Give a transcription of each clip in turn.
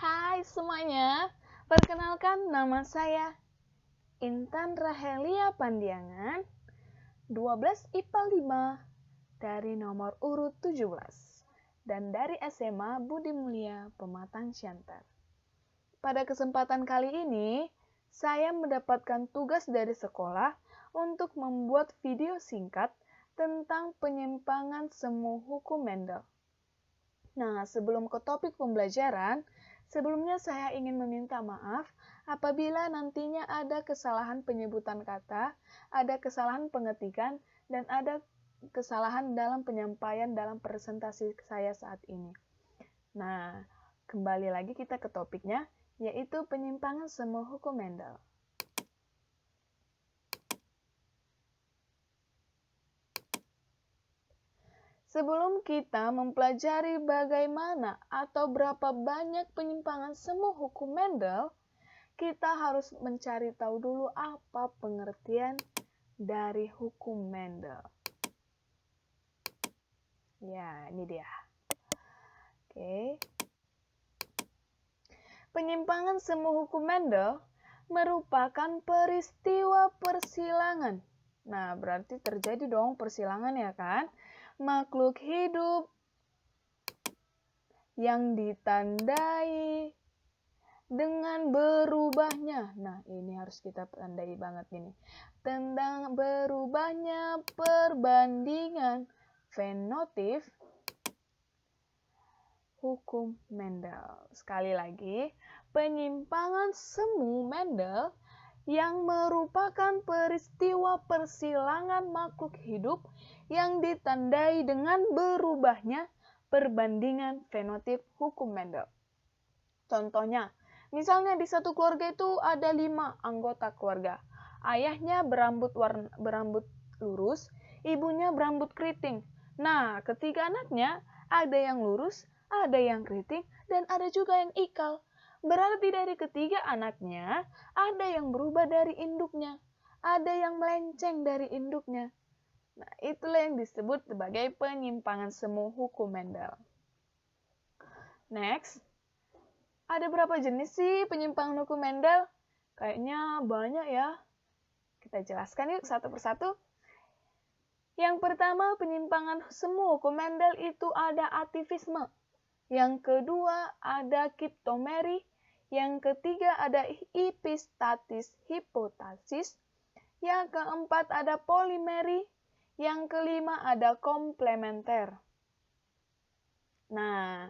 Hai semuanya, perkenalkan nama saya Intan Rahelia Pandiangan, 12 IPA 5 dari nomor urut 17 dan dari SMA Budi Mulia Pematang Siantar. Pada kesempatan kali ini, saya mendapatkan tugas dari sekolah untuk membuat video singkat tentang penyimpangan semu hukum Mendel. Nah, sebelum ke topik pembelajaran, sebelumnya saya ingin meminta maaf apabila nantinya ada kesalahan penyebutan kata, ada kesalahan pengetikan, dan ada kesalahan dalam penyampaian dalam presentasi saya saat ini. Nah, kembali lagi kita ke topiknya, yaitu penyimpangan semu hukum Mendel. Sebelum kita mempelajari bagaimana atau berapa banyak penyimpangan semu hukum Mendel, kita harus mencari tahu dulu apa pengertian dari hukum Mendel. Ya, ini dia. Oke. Penyimpangan semu hukum Mendel merupakan peristiwa persilangan. Nah, berarti terjadi dong persilangan ya kan? Makhluk hidup yang ditandai dengan berubahnya. Nah, ini harus kita tandai banget ini. Tentang berubahnya perbandingan fenotip hukum Mendel. Sekali lagi, penyimpangan semu Mendel yang merupakan peristiwa persilangan makhluk hidup yang ditandai dengan berubahnya perbandingan fenotip hukum Mendel. Contohnya, misalnya di satu keluarga itu ada 5 anggota keluarga. Ayahnya berambut lurus, ibunya berambut keriting. Nah, ketiga anaknya ada yang lurus, ada yang keriting, dan ada juga yang ikal. Berarti dari ketiga anaknya, ada yang berubah dari induknya, ada yang melenceng dari induknya. Nah, itulah yang disebut sebagai penyimpangan semu hukum Mendel. Next, ada berapa jenis sih penyimpangan hukum Mendel? Kayaknya banyak ya. Kita jelaskan yuk satu persatu. Yang pertama, penyimpangan semu hukum Mendel itu ada ativisme. Yang kedua, ada kiptomeri. Yang ketiga, ada epistatis hipotasis. Yang keempat, ada polimeri. Yang kelima, ada komplementer. Nah,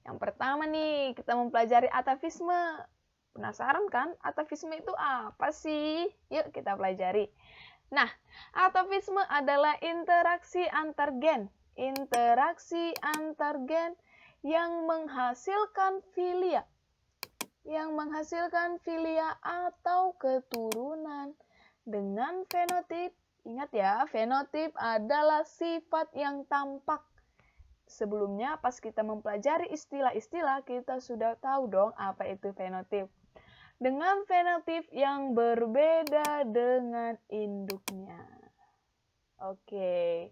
yang pertama nih, kita mempelajari atavisme. Penasaran kan? Atavisme itu apa sih? Yuk kita pelajari. Nah, atavisme adalah interaksi antar gen. Interaksi antar gen yang menghasilkan filia. Yang menghasilkan filia atau keturunan dengan fenotip. Ingat ya, fenotip adalah sifat yang tampak. Sebelumnya pas kita mempelajari istilah-istilah, kita sudah tahu dong apa itu fenotip. Dengan fenotip yang berbeda dengan induknya. Oke.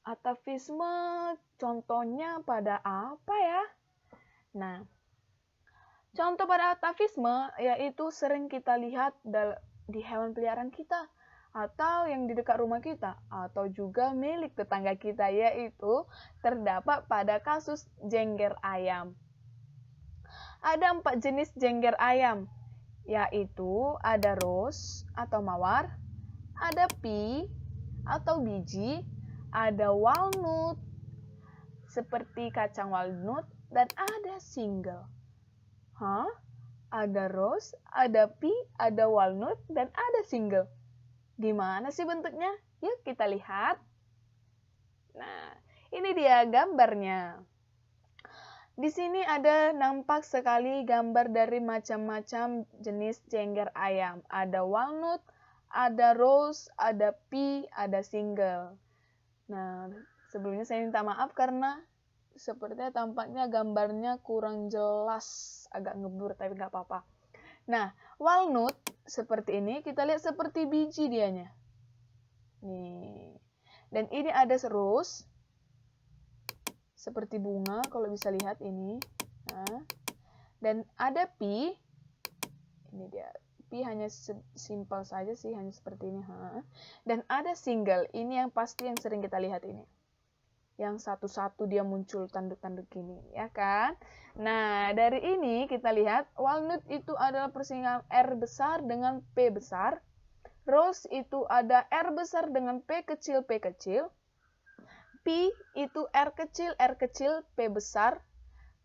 Atavisme contohnya pada apa ya? Nah, contoh pada atavisme yaitu sering kita lihat di hewan peliharaan kita, atau yang di dekat rumah kita, atau juga milik tetangga kita, yaitu terdapat pada kasus jengger ayam. Ada 4 jenis jengger ayam, yaitu ada rose atau mawar, ada pea atau biji, ada walnut seperti kacang walnut, dan ada single. Ada rose, ada pea, ada walnut, dan ada single. Gimana sih bentuknya? Yuk kita lihat. Nah, ini dia gambarnya. Di sini ada nampak sekali gambar dari macam-macam jenis jengger ayam. Ada walnut, ada rose, ada pea, ada single. Nah, sebelumnya saya minta maaf karena sepertinya tampaknya gambarnya kurang jelas, agak ngeblur tapi nggak apa-apa. Nah, walnut seperti ini, kita lihat seperti biji dianya. Nih. Dan ini ada rose seperti bunga, kalau bisa lihat ini. Nah, dan ada pi. Ini dia, pi hanya simpel saja sih, hanya seperti ini. Dan ada single, ini yang pasti yang sering kita lihat ini. Yang satu-satu dia muncul tanduk-tanduk gini, ya kan? Nah, dari ini kita lihat walnut itu adalah persinggahan R besar dengan P besar. Rose itu ada R besar dengan P kecil, P kecil. Pi itu R kecil, P besar.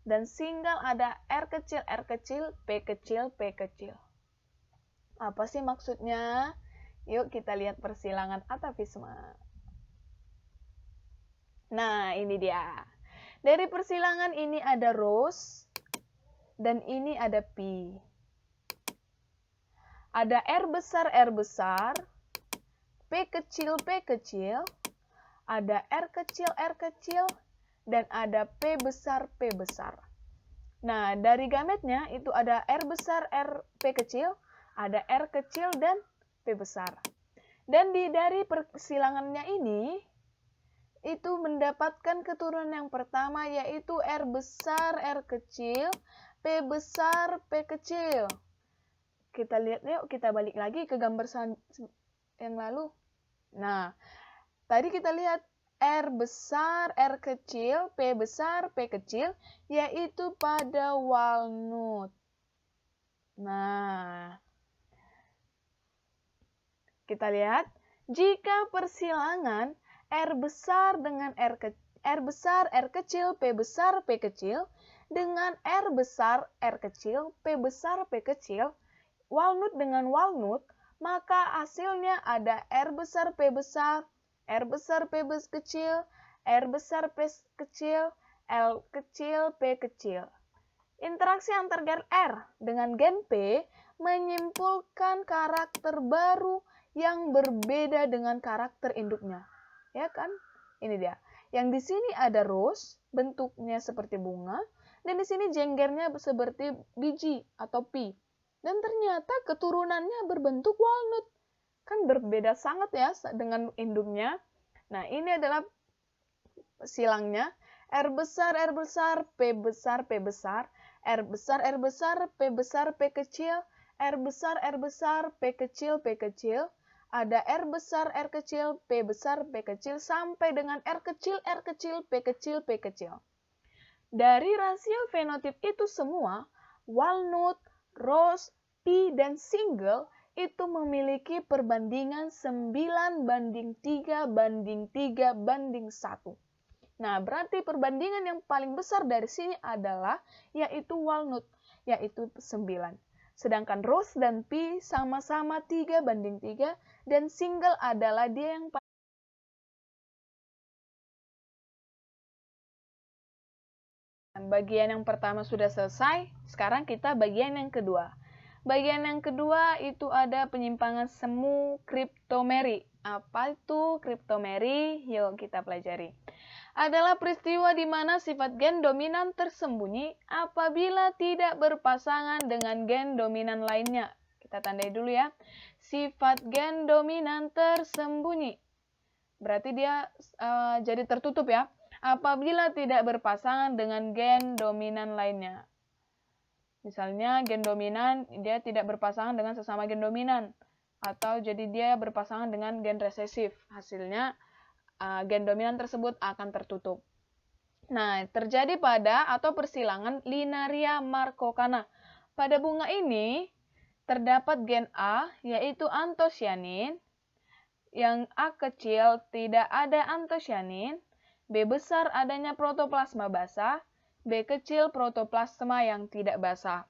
Dan single ada R kecil, P kecil, P kecil. Apa sih maksudnya? Yuk kita lihat persilangan atavisme. Nah, ini dia. Dari persilangan ini ada rose, dan ini ada pi. Ada R besar, P kecil, ada R kecil, dan ada P besar. Nah, dari gametnya itu ada R besar, P kecil, ada R kecil, dan P besar. Dan dari persilangannya ini, itu mendapatkan keturunan yang pertama, yaitu R besar, R kecil, P besar, P kecil. Kita lihat yuk, kita balik lagi ke gambar yang lalu. Nah, tadi kita lihat R besar, R kecil, P besar, P kecil, yaitu pada walnut. Nah, kita lihat, jika persilangan R besar dengan R besar, R kecil, P besar, P kecil, dengan R besar, R kecil, P besar, P kecil, walnut dengan walnut, maka hasilnya ada R besar, P besar, R besar, P kecil, R besar, P kecil, L kecil, P kecil. Interaksi antar gen R dengan gen P menyimpulkan karakter baru yang berbeda dengan karakter induknya. Ya kan? Ini dia. Yang di sini ada rose, bentuknya seperti bunga, dan di sini jenggernya seperti biji atau pi. Dan ternyata keturunannya berbentuk walnut. Kan berbeda sangat ya dengan induknya. Nah, ini adalah silangnya. R besar, P besar, P besar. R besar, P besar, P kecil. R besar, P kecil, P kecil. Ada R besar, R kecil, P besar, P kecil. Sampai dengan R kecil, P kecil, P kecil. Dari rasio fenotip itu semua, walnut, rose, pi, dan single itu memiliki perbandingan 9:3:3:1. Nah, berarti perbandingan yang paling besar dari sini adalah yaitu walnut, yaitu 9. Sedangkan rose dan pi sama-sama 3:3, dan single adalah dia yang bagian yang pertama sudah selesai, sekarang kita bagian yang kedua. Bagian yang kedua itu ada penyimpangan semu kriptomeri. Apa itu kriptomeri? Yuk kita pelajari. Adalah peristiwa di mana sifat gen dominan tersembunyi apabila tidak berpasangan dengan gen dominan lainnya. Kita tandai dulu ya. Sifat gen dominan tersembunyi. Berarti dia jadi tertutup ya. Apabila tidak berpasangan dengan gen dominan lainnya. Misalnya gen dominan, dia tidak berpasangan dengan sesama gen dominan. Atau jadi dia berpasangan dengan gen resesif. Hasilnya gen dominan tersebut akan tertutup. Nah, terjadi pada atau persilangan Linaria marcocana. Pada bunga ini, terdapat gen A, yaitu antosianin. Yang A kecil tidak ada antosianin. B besar adanya protoplasma basah, B kecil protoplasma yang tidak basah.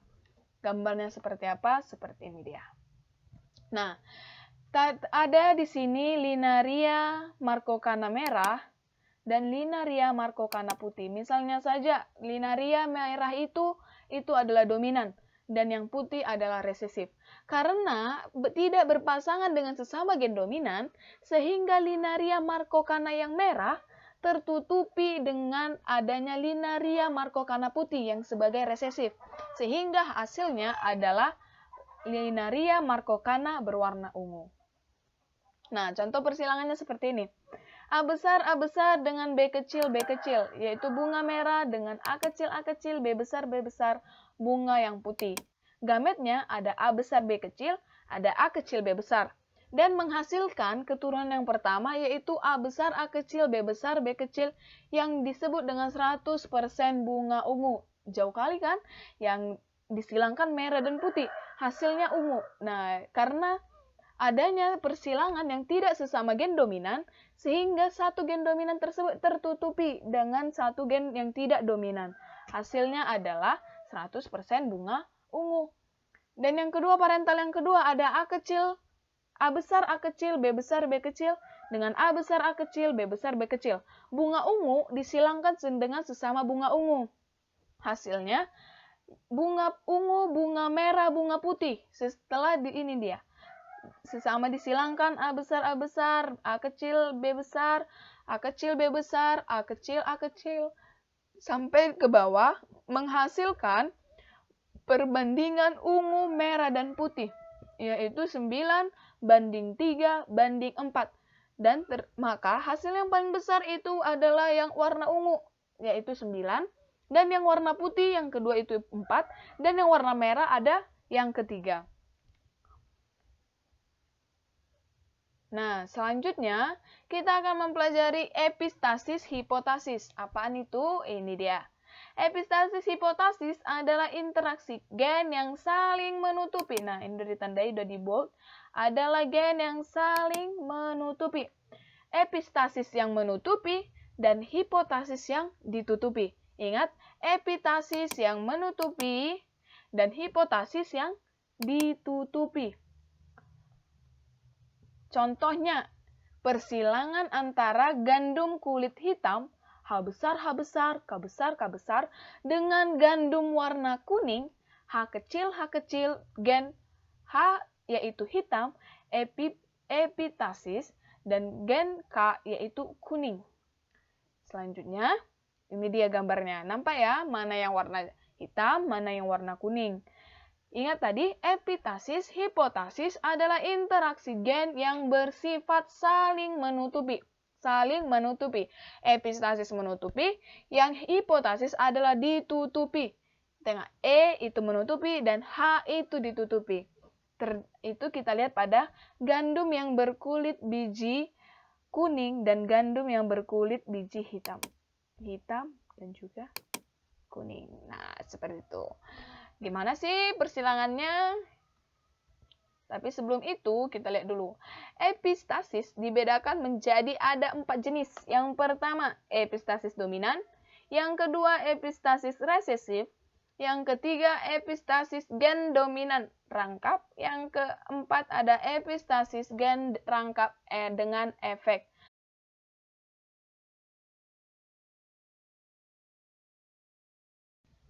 Gambarnya seperti apa? Seperti ini dia. Nah, ada di sini Linaria marcocana merah dan Linaria marcocana putih. Misalnya saja, Linaria merah itu adalah dominan dan yang putih adalah resesif. Karena tidak berpasangan dengan sesama gen dominan, sehingga Linaria marcocana yang merah tertutupi dengan adanya Linaria marcocana putih yang sebagai resesif. Sehingga hasilnya adalah Linaria marcocana berwarna ungu. Nah, contoh persilangannya seperti ini. A besar dengan B kecil, yaitu bunga merah dengan A kecil, B besar, bunga yang putih. Gametnya ada A besar, B kecil, ada A kecil, B besar. Dan menghasilkan keturunan yang pertama yaitu A besar, A kecil, B besar, B kecil yang disebut dengan 100% bunga ungu. Jauh kali kan? Yang disilangkan merah dan putih. Hasilnya ungu. Nah, karena adanya persilangan yang tidak sesama gen dominan, sehingga satu gen dominan tersebut tertutupi dengan satu gen yang tidak dominan. Hasilnya adalah 100% bunga ungu. Dan yang kedua, parental yang kedua ada A kecil, A besar, A kecil, B besar, B kecil, dengan A besar, A kecil, B besar, B kecil. Bunga ungu disilangkan dengan sesama bunga ungu. Hasilnya, bunga ungu, bunga merah, bunga putih. Setelah ini dia. Sesama disilangkan A besar, A kecil, B besar, A kecil, B besar, A kecil, sampai ke bawah menghasilkan perbandingan ungu, merah, dan putih, yaitu 9:3:4. Dan maka hasil yang paling besar itu adalah yang warna ungu, yaitu 9, dan yang warna putih yang kedua itu 4, dan yang warna merah ada yang ketiga. Nah, selanjutnya kita akan mempelajari epistasis hipotasis. Apaan itu? Ini dia. Epistasis hipotasis adalah interaksi gen yang saling menutupi. Nah, ini udah ditandai, udah di bold. Adalah gen yang saling menutupi. Epistasis yang menutupi dan hipotasis yang ditutupi. Ingat, epistasis yang menutupi dan hipotasis yang ditutupi. Contohnya, persilangan antara gandum kulit hitam H besar, K besar, dengan gandum warna kuning H kecil, gen H yaitu hitam, epistasis, dan gen K yaitu kuning. Selanjutnya, ini dia gambarnya. Nampak ya, mana yang warna hitam, mana yang warna kuning. Ingat tadi, epistasis, hipotasis adalah interaksi gen yang bersifat saling menutupi. Epistasis menutupi, yang hipotasis adalah ditutupi. Tengah E itu menutupi dan H itu ditutupi. Itu kita lihat pada gandum yang berkulit biji kuning dan gandum yang berkulit biji hitam. Hitam dan juga kuning. Nah, seperti itu. Gimana sih persilangannya? Tapi sebelum itu, kita lihat dulu. Epistasis dibedakan menjadi ada 4 jenis. Yang pertama, epistasis dominan. Yang kedua, epistasis resesif. Yang ketiga, epistasis gen dominan rangkap. Yang keempat, ada epistasis gen rangkap dengan efek.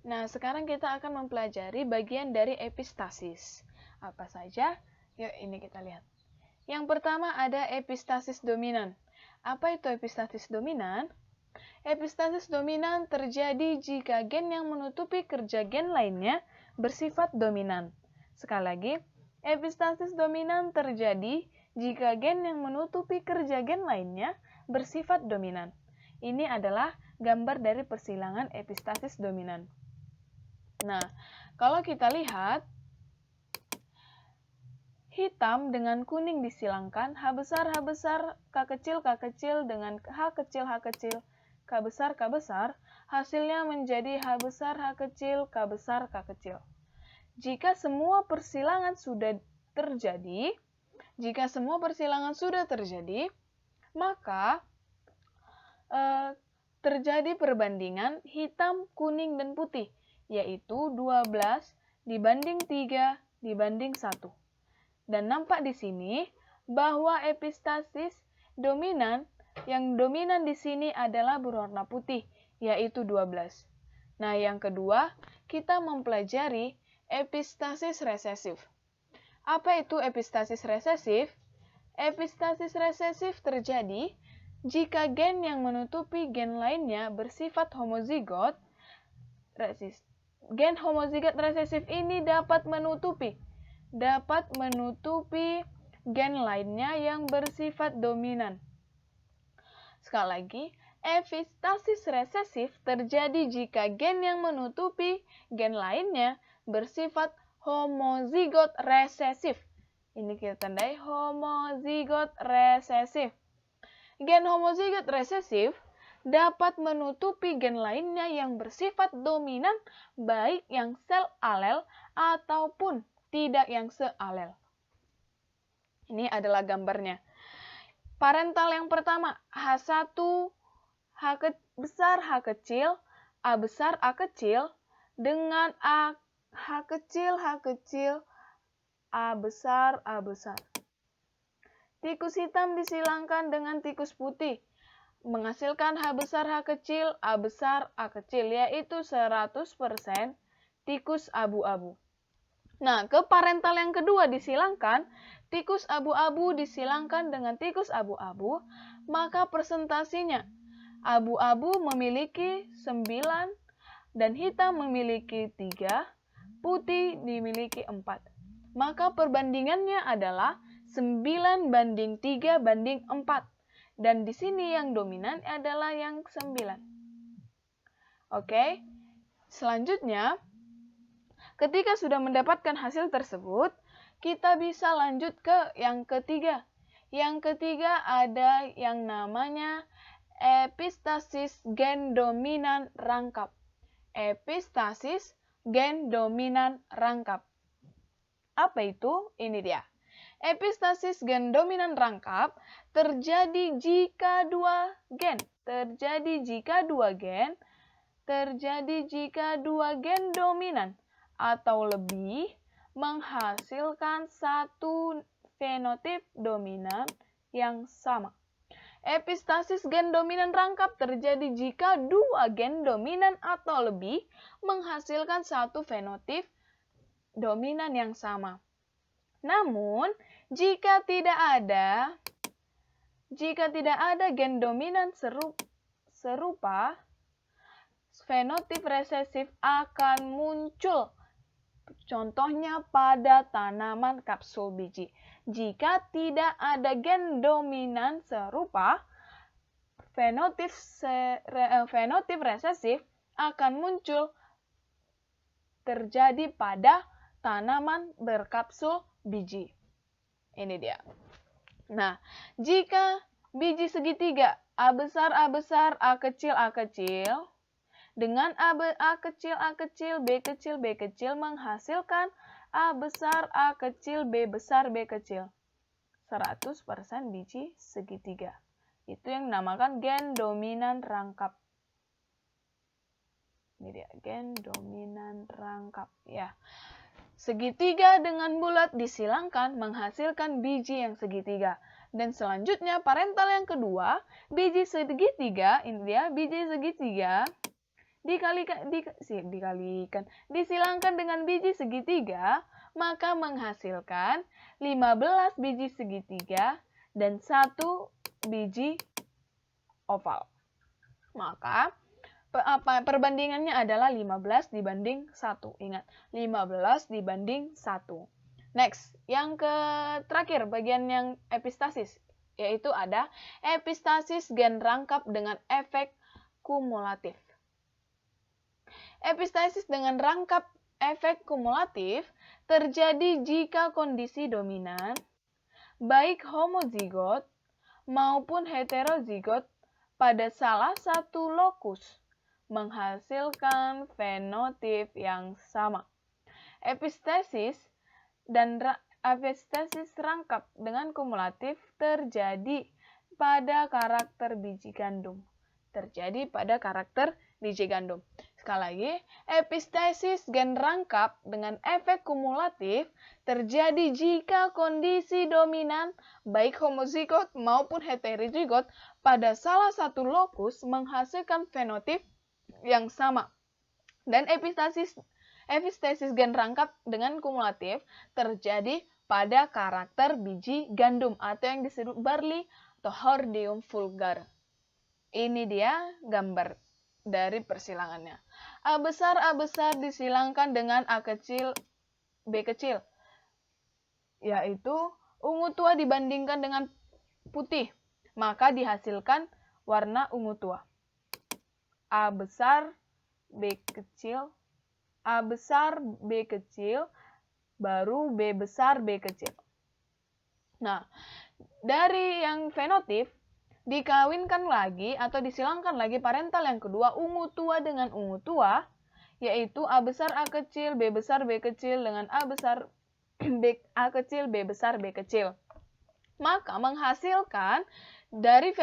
Nah, sekarang kita akan mempelajari bagian dari epistasis. Apa saja? Yuk, ini kita lihat. Yang pertama ada epistasis dominan. Apa itu epistasis dominan? Epistasis dominan terjadi jika gen yang menutupi kerja gen lainnya bersifat dominan. Sekali lagi, epistasis dominan terjadi jika gen yang menutupi kerja gen lainnya bersifat dominan. Ini adalah gambar dari persilangan epistasis dominan. Nah, kalau kita lihat, hitam dengan kuning disilangkan, H besar, K kecil dengan H kecil, K besar, hasilnya menjadi H besar, H kecil, K besar, K kecil. Jika semua persilangan sudah terjadi, maka terjadi perbandingan hitam, kuning, dan putih, yaitu 12:3:1. Dan nampak di sini bahwa epistasis dominan, yang dominan di sini adalah berwarna putih, yaitu 12. Nah, yang kedua, kita mempelajari epistasis resesif. Apa itu epistasis resesif? Epistasis resesif terjadi jika gen yang menutupi gen lainnya bersifat homozigot. Gen homozigot resesif ini dapat menutupi gen lainnya yang bersifat dominan. Sekali lagi, epistasis resesif terjadi jika gen yang menutupi gen lainnya bersifat homozigot resesif. Ini kita tandai homozigot resesif. Gen homozigot resesif dapat menutupi gen lainnya yang bersifat dominan, baik yang sel alel ataupun tidak yang sealel. Ini adalah gambarnya. Parental yang pertama, H1, besar H kecil, A besar A kecil, dengan H kecil, A besar. Tikus hitam disilangkan dengan tikus putih, menghasilkan H besar H kecil, A besar A kecil, yaitu 100% tikus abu-abu. Nah, ke parental yang kedua disilangkan, tikus abu-abu disilangkan dengan tikus abu-abu, maka presentasinya abu-abu memiliki 9 dan hitam memiliki 3, putih dimiliki 4. Maka perbandingannya adalah 9:3:4. Dan di sini yang dominan adalah yang 9. Oke, selanjutnya, ketika sudah mendapatkan hasil tersebut, kita bisa lanjut ke yang ketiga. Yang ketiga ada yang namanya epistasis gen dominan rangkap. Epistasis gen dominan rangkap. Apa itu? Ini dia. Epistasis gen dominan rangkap terjadi jika dua gen dominan atau lebih menghasilkan satu fenotip dominan yang sama. Epistasis gen dominan rangkap terjadi jika dua gen dominan atau lebih menghasilkan satu fenotip dominan yang sama. Namun, jika tidak ada gen dominan serupa, fenotip resesif akan muncul. Contohnya pada tanaman kapsul biji. Jika tidak ada gen dominan serupa, fenotip resesif akan muncul terjadi pada tanaman berkapsul biji. Ini dia. Nah, jika biji segitiga A besar, A kecil, dengan A kecil, B kecil menghasilkan A besar, A kecil, B besar, B kecil. 100% biji segitiga. Itu yang dinamakan gen dominan rangkap. Ini dia, gen dominan rangkap. Ya. Segitiga dengan bulat disilangkan menghasilkan biji yang segitiga. Dan selanjutnya parental yang kedua, biji segitiga, ini dia, biji segitiga disilangkan dengan biji segitiga, maka menghasilkan 15 biji segitiga dan 1 biji oval. Maka perbandingannya adalah 15 dibanding 1. Ingat, 15 dibanding 1. Next, yang terakhir bagian yang epistasis, yaitu ada epistasis gen rangkap dengan efek kumulatif. Epistasis dengan rangkap efek kumulatif terjadi jika kondisi dominan, baik homozigot maupun heterozigot pada salah satu lokus, menghasilkan fenotip yang sama. Epistasis rangkap dengan kumulatif terjadi pada karakter biji gandum. Sekali lagi, epistasis gen rangkap dengan efek kumulatif terjadi jika kondisi dominan, baik homozigot maupun heterozigot, pada salah satu lokus menghasilkan fenotip yang sama. Dan epistasis gen rangkap dengan kumulatif terjadi pada karakter biji gandum atau yang disebut barley atau Hordeum vulgar. Ini dia gambar dari persilangannya. A besar disilangkan dengan A kecil, B kecil, yaitu ungu tua dibandingkan dengan putih, maka dihasilkan warna ungu tua. A besar, B kecil, A besar, B kecil, baru B besar, B kecil. Nah, dari yang fenotip, dikawinkan lagi atau disilangkan lagi parental yang kedua ungu tua dengan ungu tua, yaitu A besar, A kecil, B besar, B kecil dengan A besar, A kecil, B besar, B kecil. Maka menghasilkan dari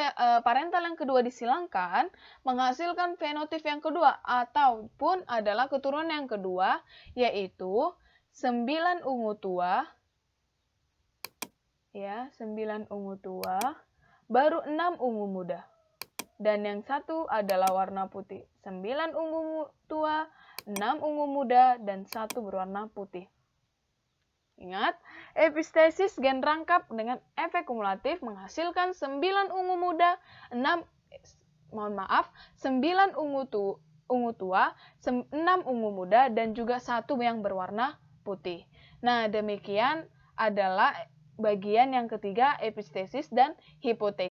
parental yang kedua disilangkan, menghasilkan fenotip yang kedua ataupun adalah keturunan yang kedua, yaitu 9 ungu tua, ya 9 ungu tua, baru 6 ungu muda. Dan yang satu adalah warna putih. 9 ungu tua, 6 ungu muda, dan 1 berwarna putih. Ingat, epistesis gen rangkap dengan efek kumulatif menghasilkan 9 ungu muda, 9 ungu tua, 6 ungu muda, dan juga 1 yang berwarna putih. Nah, demikian adalah bagian yang ketiga, epistesis dan hipotesis.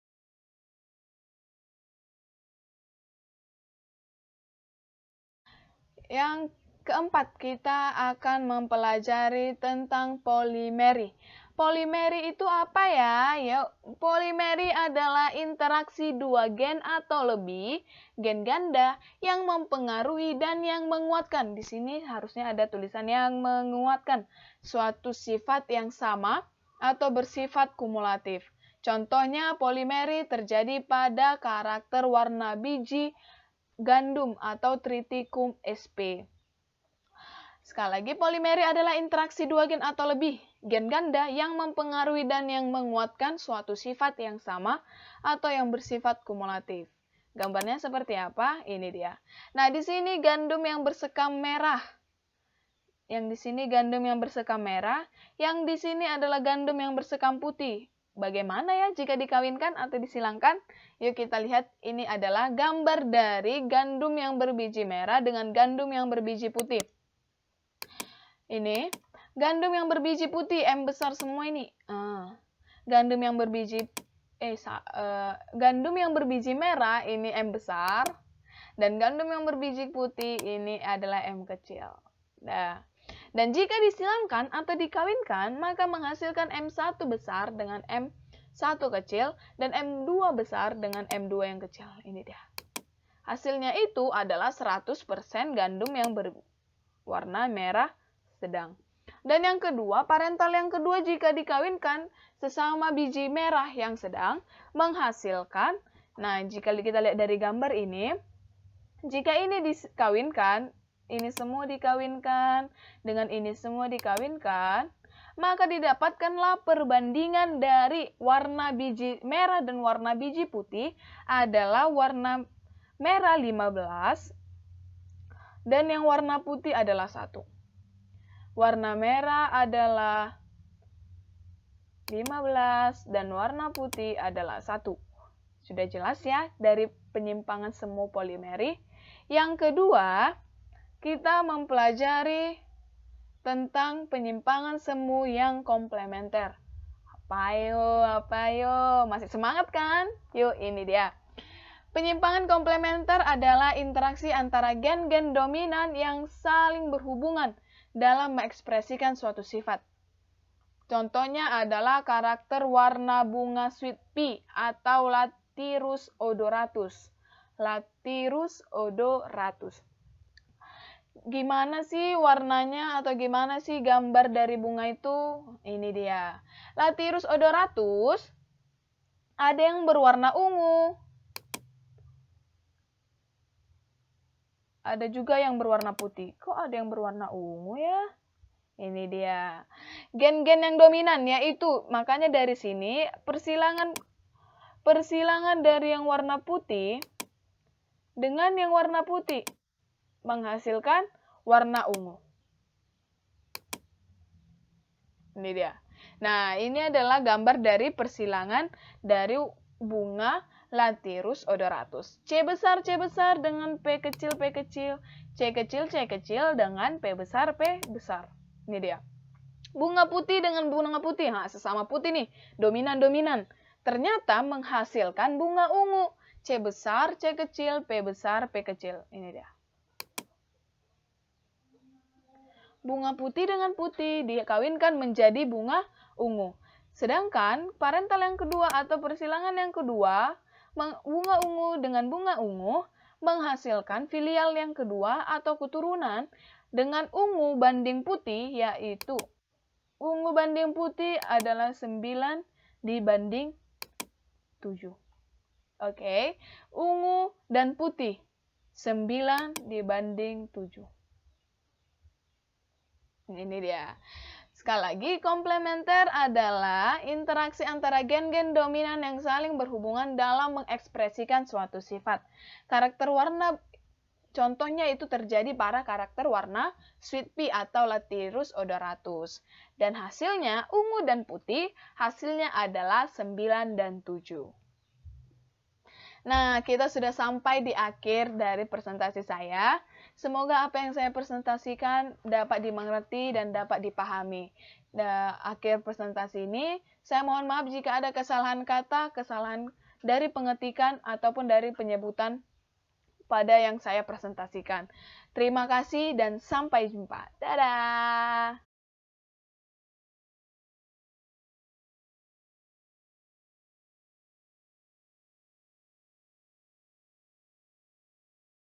Yang keempat, kita akan mempelajari tentang polimeri. Polimeri itu apa ya? Polimeri adalah interaksi dua gen atau lebih, gen ganda, yang mempengaruhi dan yang menguatkan. Di sini harusnya ada tulisan yang menguatkan suatu sifat yang sama atau bersifat kumulatif. Contohnya, polimeri terjadi pada karakter warna biji gandum atau Triticum sp. Sekali lagi, polimeri adalah interaksi dua gen atau lebih, gen ganda yang mempengaruhi dan yang menguatkan suatu sifat yang sama atau yang bersifat kumulatif. Gambarnya seperti apa? Ini dia. Nah, di sini gandum yang bersekam merah. Yang di sini gandum yang bersekam merah, yang di sini adalah gandum yang bersekam putih. Bagaimana ya jika dikawinkan atau disilangkan? Yuk kita lihat, ini adalah gambar dari gandum yang berbiji merah dengan gandum yang berbiji putih. Ini gandum yang berbiji putih, M besar semua ini. Gandum yang berbiji merah ini M besar, dan gandum yang berbiji putih ini adalah M kecil. Nah, dan jika disilangkan atau dikawinkan, maka menghasilkan M1 besar dengan M1 kecil dan M2 besar dengan M2 yang kecil. Ini dia. Hasilnya itu adalah 100% gandum yang berwarna merah sedang. Dan yang kedua, parental yang kedua jika dikawinkan sesama biji merah yang sedang menghasilkan, nah jika kita lihat dari gambar ini, jika ini dikawinkan, ini semua dikawinkan, dengan ini semua dikawinkan, maka didapatkanlah perbandingan dari warna biji merah dan warna biji putih adalah warna merah 15 dan yang warna putih adalah 1. Warna merah adalah 15 dan warna putih adalah 1. Sudah jelas ya dari penyimpangan semu polimeri. Yang kedua, kita mempelajari tentang penyimpangan semu yang komplementer. Apa yo? Masih semangat kan? Yuk, ini dia. Penyimpangan komplementer adalah interaksi antara gen-gen dominan yang saling berhubungan dalam mengekspresikan suatu sifat. Contohnya adalah karakter warna bunga sweet pea atau Lathyrus odoratus. Lathyrus odoratus. Gimana sih warnanya atau gimana sih gambar dari bunga itu? Ini dia. Lathyrus odoratus ada yang berwarna ungu. Ada juga yang berwarna putih. Kok ada yang berwarna ungu ya? Ini dia. Gen-gen yang dominan yaitu, makanya dari sini persilangan dari yang warna putih dengan yang warna putih menghasilkan warna ungu. Ini dia. Nah, ini adalah gambar dari persilangan dari bunga Lathyrus odoratus. C besar dengan P kecil, C kecil dengan P besar. Ini dia. Bunga putih dengan bunga putih, sesama putih nih, dominan. Ternyata menghasilkan bunga ungu. C besar, C kecil, P besar, P kecil. Ini dia. Bunga putih dengan putih dikawinkan menjadi bunga ungu. Sedangkan parental yang kedua atau persilangan yang kedua, bunga ungu dengan bunga ungu, menghasilkan filial yang kedua atau keturunan dengan ungu banding putih, yaitu ungu banding putih adalah 9 dibanding 7. Oke, ungu dan putih 9 dibanding 7. Ini dia. Sekali lagi, komplementer adalah interaksi antara gen-gen dominan yang saling berhubungan dalam mengekspresikan suatu sifat. Karakter warna, contohnya itu terjadi pada karakter warna sweet pea atau Lathyrus odoratus. Dan hasilnya, ungu dan putih, hasilnya adalah 9 dan 7. Nah, kita sudah sampai di akhir dari presentasi saya. Semoga apa yang saya presentasikan dapat dimengerti dan dapat dipahami. Akhir presentasi ini, saya mohon maaf jika ada kesalahan kata, kesalahan dari pengetikan, ataupun dari penyebutan pada yang saya presentasikan. Terima kasih dan sampai jumpa. Dadah!